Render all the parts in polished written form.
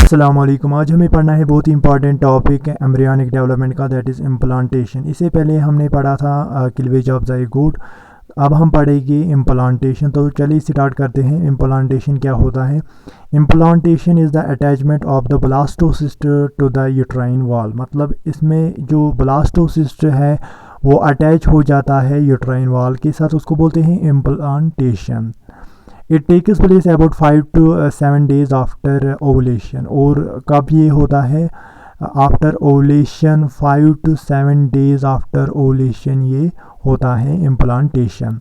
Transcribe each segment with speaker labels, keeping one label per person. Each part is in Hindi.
Speaker 1: अस्सलाम वालेकुम। आज हमें पढ़ना है बहुत ही इंपॉर्टेंट टॉपिक एम्ब्रियोनिक डेवलपमेंट का, दैट इज़ इम्प्लांटेशन। इससे पहले हमने पढ़ा था क्लीवेज ऑफ ज़ाइगोट। अब हम पढ़ेंगे इम्प्लांटेशन। तो चलिए स्टार्ट करते हैं। इम्प्लांटेशन क्या होता है? Implantation is the attachment of the blastocyst to the uterine wall. मतलब इसमें जो ब्लास्टोसिस्ट है वो अटैच हो जाता है यूट्राइन वॉल के साथ, उसको बोलते हैं implantation. It takes place about 5 to 7 days after ovulation. और कब ये होता है? After ovulation, 5 to 7 days after ovulation ये होता है implantation.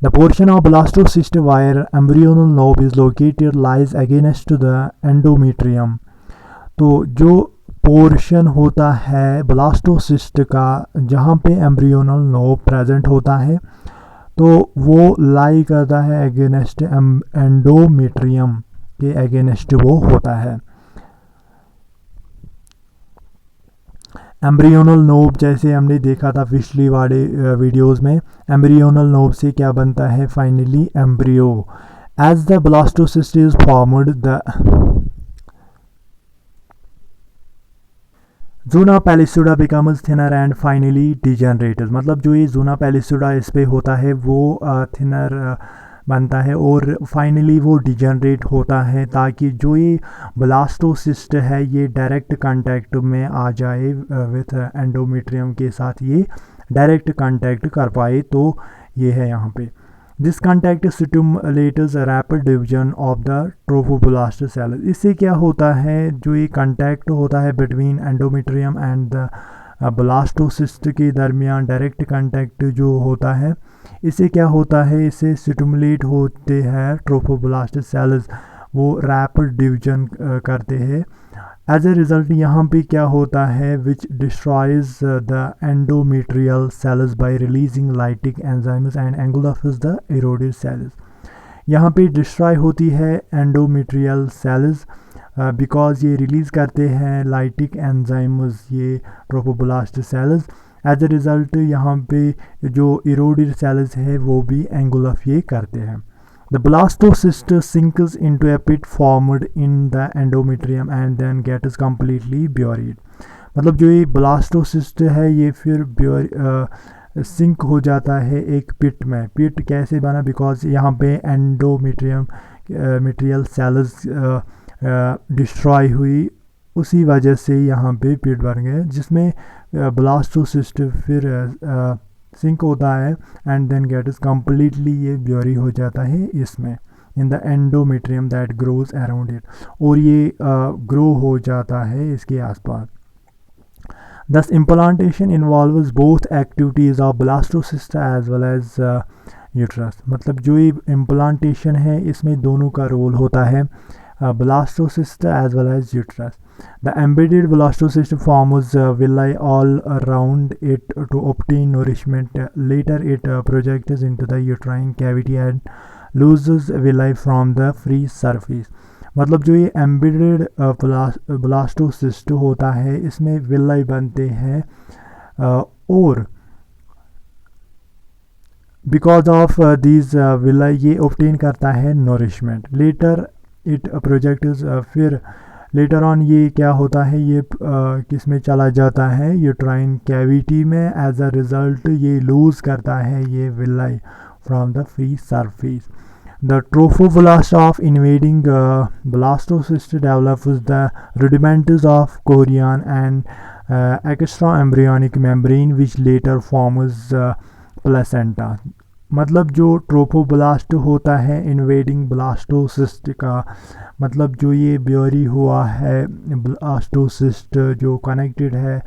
Speaker 1: The portion of blastocyst where embryonal knob is located lies against the endometrium. तो जो पोर्शन होता है ब्लास्टोसिस्ट का जहाँ पे एम्ब्रियोनल नोब प्रेजेंट होता है, तो वो लाई करता है अगेंस्ट एंडोमेट्रियम के अगेंस्ट वो होता है। एम्ब्रियोनल नोब जैसे हमने देखा था पिछली वाले वीडियोस में, एम्ब्रियोनल नोब से क्या बनता है? Finally embryo. As the blastocyst is formed the zona pellucida becomes thinner and finally degenerated. मतलब जो ये जूना पेलिसुडा इस पे होता है वो थिनर बनता है और फाइनली वो डिजेनरेट होता है, ताकि जो ये ब्लास्टोसिस्ट है ये डायरेक्ट कांटेक्ट में आ जाए विथ एंडोमेट्रियम के साथ, ये डायरेक्ट कांटेक्ट कर पाए। तो ये है यहाँ पे। This contact stimulates rapid division of the trophoblast cell. इससे क्या होता है? जो ये कांटेक्ट होता है between endometrium and the blastocyst के दरमियान, डायरेक्ट कांटेक्ट जो होता है, इससे क्या होता है? इससे स्टिमुलेट होते हैं ट्रोफोब्लास्ट सेल्स, वो रैपिड डिवीजन करते हैं। एज ए रिज़ल्ट यहाँ पे क्या होता है? Which destroys the endometrial cells by releasing lytic enzymes and engulfs the eroded cells. यहाँ पे डिस्ट्रॉय होती है एंडोमेट्रियल सेल्स बिकॉज ये रिलीज़ करते हैं लाइटिक एंजाइम्स, ये trophoblast cells. As a result यहाँ पे जो इरोडेड सेल्स है वो भी एंगुलफ ये करते हैं। The blastocyst sinks into a pit formed in the endometrium and then gets completely buried। मतलब जो ये ब्लास्टोसिस्ट है ये फिर सिंक हो जाता है एक पिट में। पिट कैसे बना? बिकॉज यहाँ पे एंडोमेट्रियम मेटेरियल सेल्स डिस्ट्रॉय हुई, उसी वजह से यहाँ पे पिट बन गए, जिसमें ब्लास्टोसिस्ट फिर सिंक होता है and then get is completely ये ब्योरी हो जाता है इसमें, in the endometrium that grows around it, और ये ग्रो हो जाता है इसके आसपास। This implantation involves both activities of blastocyst as well as uterus. मतलब जो ये इम्प्लांटेशन है इसमें दोनों का रोल होता है, blastocyst as well as uterus. The embedded blastocyst forms villi all around it to obtain nourishment. Later it projects into the uterine cavity and loses villi from the free surface. मतलब जो ये embedded blastocyst होता है इसमें villi बनते हैं और because of these villi ये obtain करता है nourishment. Later इट प्रोजेक्ट फिर लेटर ऑन ये क्या होता है? ये किस में चला जाता है? यूट्राइन कैविटी में। एज अ रिज़ल्ट ये लूज़ करता है ये villi from the free surface. The trophoblast of invading blastocyst develops the rudiments of chorion and extra embryonic membrane which later forms placenta. मतलब जो ट्रोफोब्लास्ट होता है इन्वेडिंग ब्लास्टोसिस्ट का, मतलब जो ये ब्योरी हुआ है ब्लास्टोसिस्ट जो कनेक्टेड है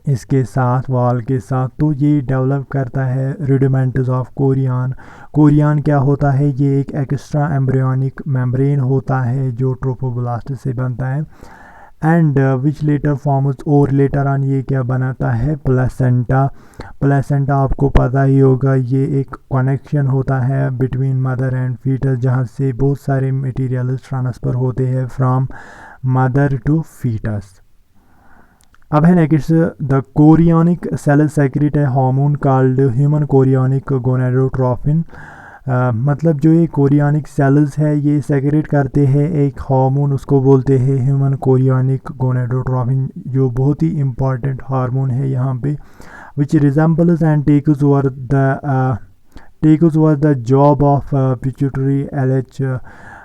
Speaker 1: इसके साथ, वॉल के साथ, तो ये डेवलप करता है रुडिमेंट्स ऑफ कोरियन। कोरियन क्या होता है? ये एक एक्स्ट्रा एम्ब्रियोनिक मेम्ब्रेन होता है जो ट्रोफोब्लास्ट से बनता है एंड विच लेटर फॉर्म्स, और लेटर ऑन ये क्या बनाता है? प्लेसेंटा। प्लेसेंटा आपको पता ही होगा, ये एक कनेक्शन होता है बिटवीन मदर एंड फीटस, जहाँ से बहुत सारे मटेरियल्स ट्रांसफ़र होते हैं फ्रॉम मदर टू फीटस। अब है next, the chorionic cell secrete है hormone called human chorionic gonadotropin मतलब जो ये कोरियानिक सेल्स है ये सेक्रेट करते हैं एक हार्मोन, उसको बोलते हैं ह्यूमन कोरियानिक गोनेडोट्रोपिन, जो बहुत ही इम्पॉर्टेंट हार्मोन है यहाँ पे, which resembles and takes over the job of pituitary LH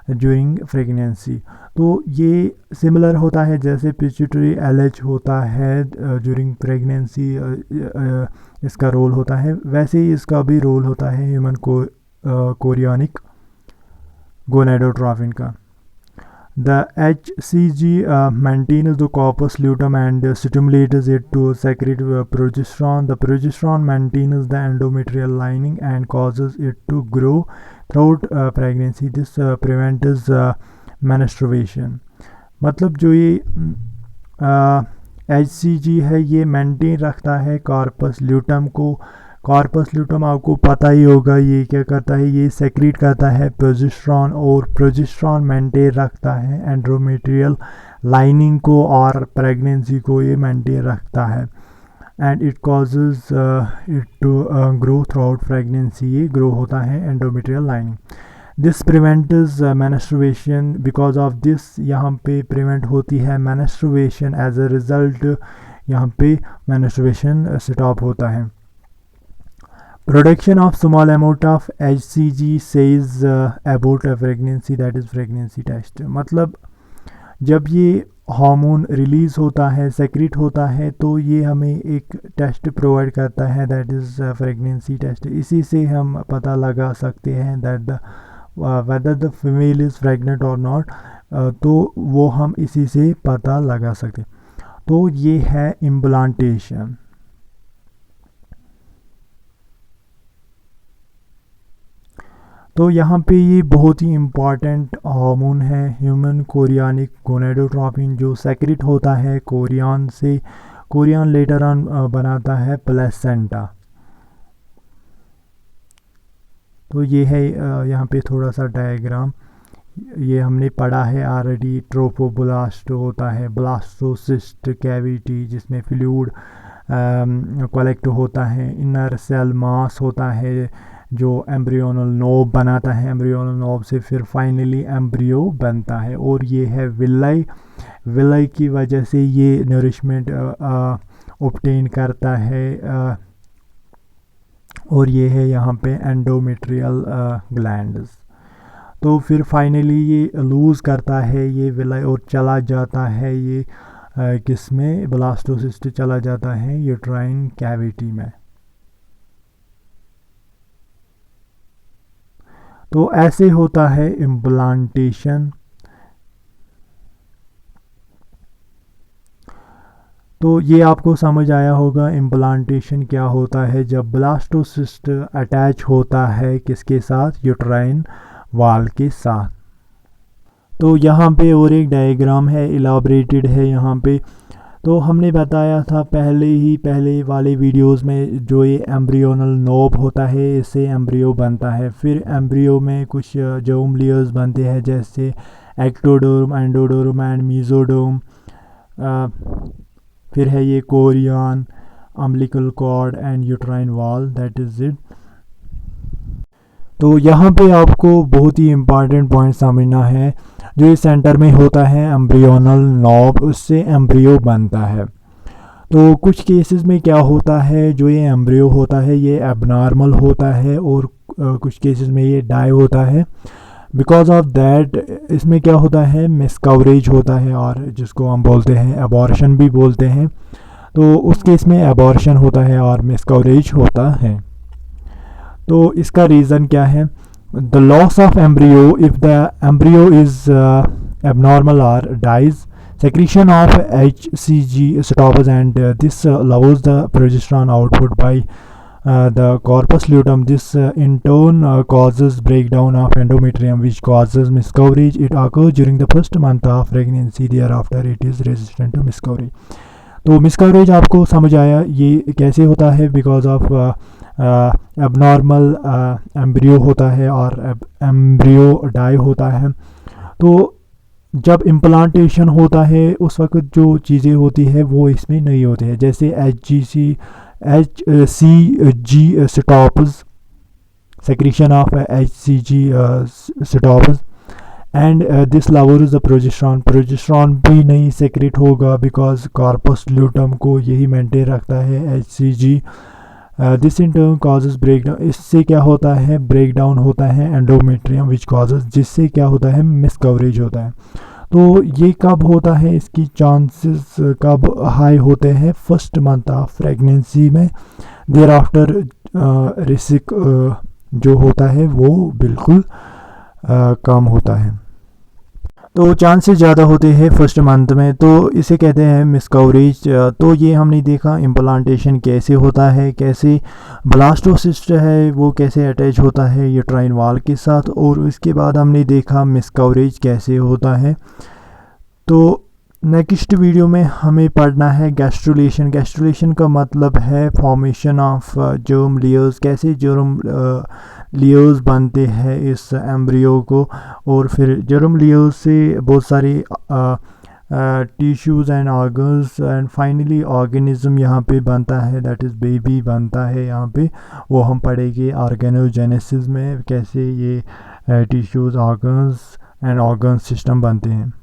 Speaker 1: during pregnancy. तो ये सिमिलर होता है जैसे पिट्यूटरी एलएच होता है ड्यूरिंग प्रेगनेंसी, इसका रोल होता है, वैसे ही इसका भी रोल होता है ह्यूमन कोरियानिक गोनेडोट्रोपिन का। The HCG maintains the corpus luteum and stimulates it to secrete progesterone. The progesterone maintains the endometrial lining and causes it to grow throughout pregnancy. This prevents menstruation. मतलब जो ये HCG है ये मेंटेन रखता है कॉर्पस ल्यूटम को। कॉर्पस ल्यूटम आपको पता ही होगा ये क्या करता है, ये सेक्रेट करता है प्रोजेस्टेरॉन, और प्रोजेस्टेरॉन मेंटेन रखता है एंडोमेट्रियल लाइनिंग को और प्रेगनेंसी को ये मेंटेन रखता है, and it causes it to grow throughout pregnancy, ये ग्रो होता है endometrial lining. This prevents menstruation, because of this यहाँ पे प्रिवेंट होती है मेंस्ट्रुएशन, एज अ रिजल्ट यहाँ पे मेंस्ट्रुएशन स्टॉप होता है। Production of small amount of HCG says about a pregnancy, that is pregnancy test। मतलब जब ये हार्मोन रिलीज़ होता है, सेक्रेट होता है, तो ये हमें एक टेस्ट प्रोवाइड करता है, दैट इज़ प्रेगनेंसी टेस्ट। इसी से हम पता लगा सकते हैं that the whether the female is pregnant और नॉट, तो वो हम इसी से पता लगा सकते। तो ये है इम्प्लांटेशन। तो यहाँ पे ये बहुत ही इम्पॉर्टेंट हार्मोन है ह्यूमन कोरियानिक गोनेडोट्रोपिन, जो सेक्रेट होता है कोरियन से। कोरियन लेटर ऑन बनाता है प्लेसेंटा। तो ये है यहाँ पे थोड़ा सा डायग्राम, ये हमने पढ़ा है ऑलरेडी। ट्रोफोब्लास्ट होता है, ब्लास्टोसिस्ट कैविटी जिसमें फ्लूइड कलेक्ट होता है, इनर सेल मास होता है जो एम्ब्रियोनल नोब बनाता है, एम्ब्रियोनल नोब से फिर फाइनली एम्ब्रियो बनता है, और ये है विलाई। विलाई की वजह से ये नरिशमेंट ऑब्टेन करता है, और ये है यहाँ पे एंडोमेट्रियल ग्लैंड्स। तो फिर फाइनली ये लूज़ करता है ये विलाई और चला जाता है ये किसमें, ब्लास्टोसिस्ट चला जाता है यूट्राइन कैविटी में। तो ऐसे होता है इम्प्लांटेशन। तो ये आपको समझ आया होगा इम्प्लांटेशन क्या होता है, जब ब्लास्टोसिस्ट अटैच होता है किसके साथ, यूट्राइन वाल के साथ। तो यहाँ पे और एक डायग्राम है, इलाबरेटेड है यहाँ पे। तो हमने बताया था पहले वाले वीडियोस में, जो ये एम्ब्रियोनल नोब होता है इससे एम्ब्रियो बनता है, फिर एम्ब्रियो में कुछ जर्म लेयर्स बनते हैं जैसे एक्टोडर्म, एंडोडर्म एंड मीजोडर्म, फिर है ये chorion, umbilical cord and uterine wall, that is it. तो यहाँ पे आपको बहुत ही इम्पॉर्टेंट पॉइंट समझना है, जो ये सेंटर में होता है एम्ब्रियोनल नॉब, उससे एम्ब्रियो बनता है। तो कुछ केसेस में क्या होता है, जो ये एम्ब्रियो होता है ये एबनॉर्मल होता है, और कुछ केसेस में ये डाई होता है। बिकॉज ऑफ दैट इसमें क्या होता है, मिसकवरेज होता है, और जिसको हम बोलते हैं एबॉर्शन भी बोलते हैं। तो उस केस में एबॉर्शन होता है और मिसकवरेज होता है। तो इसका रीज़न क्या है, the loss of embryo, if the embryo is abnormal or dies, secretion of HCG stops, and this lowers the progesterone output by the corpus luteum. This in turn causes breakdown of endometrium, which causes miscarriage. It occurs during the first month of pregnancy, thereafter it is resistant to miscarriage। तो मिसकवरेज आपको समझ आया ये कैसे होता है, बिकॉज ऑफ एबनॉर्मल एम्ब्रियो होता है और एम्ब्रियो डाई होता है। तो जब इम्प्लांटेशन होता है उस वक्त जो चीज़ें होती है वो इसमें नहीं होती है, जैसे HCG stops secretion of HCG stops and this lowers the progesterone. Progesterone भी नहीं सेक्रेट होगा बिकॉज कार्पस ल्यूटम को यही मेंटेन रखता है HCG. This in turn causes breakdown. इससे क्या होता है, ब्रेकडाउन होता है एंडोमेट्रियम विच कॉजेज, जिससे क्या होता है, मिसकवरेज होता है. तो ये कब होता है, इसकी चांसेस कब हाई होते हैं, फर्स्ट मंथ ऑफ प्रेगनेंसी में. देयर आफ्टर रिस्क जो होता है वो बिल्कुल कम होता है. तो चांसेस ज़्यादा होते हैं फर्स्ट मंथ में, तो इसे कहते हैं मिसकवरेज. तो ये हमने देखा इम्प्लांटेशन कैसे होता है, कैसे ब्लास्टोसिस्ट है वो कैसे अटैच होता है यूट्राइन वॉल के साथ, और उसके बाद हमने देखा मिसकवरेज कैसे होता है. तो नेक्स्ट वीडियो में हमें पढ़ना है गैस्ट्रुलेशन. गैस्ट्रुलेशन का मतलब है फॉर्मेशन ऑफ जर्म लेयर्स, कैसे जर्म लेयर्स बनते हैं इस एम्ब्रियो को, और फिर जर्म लेयर्स से बहुत सारी tissues and organs and finally organism यहाँ पे बनता है, दैट इज़ बेबी बनता है यहाँ पे. वो हम पढ़ेंगे ऑर्गेनोजेनेसिस में कैसे ये tissues organs and organ system बनते हैं.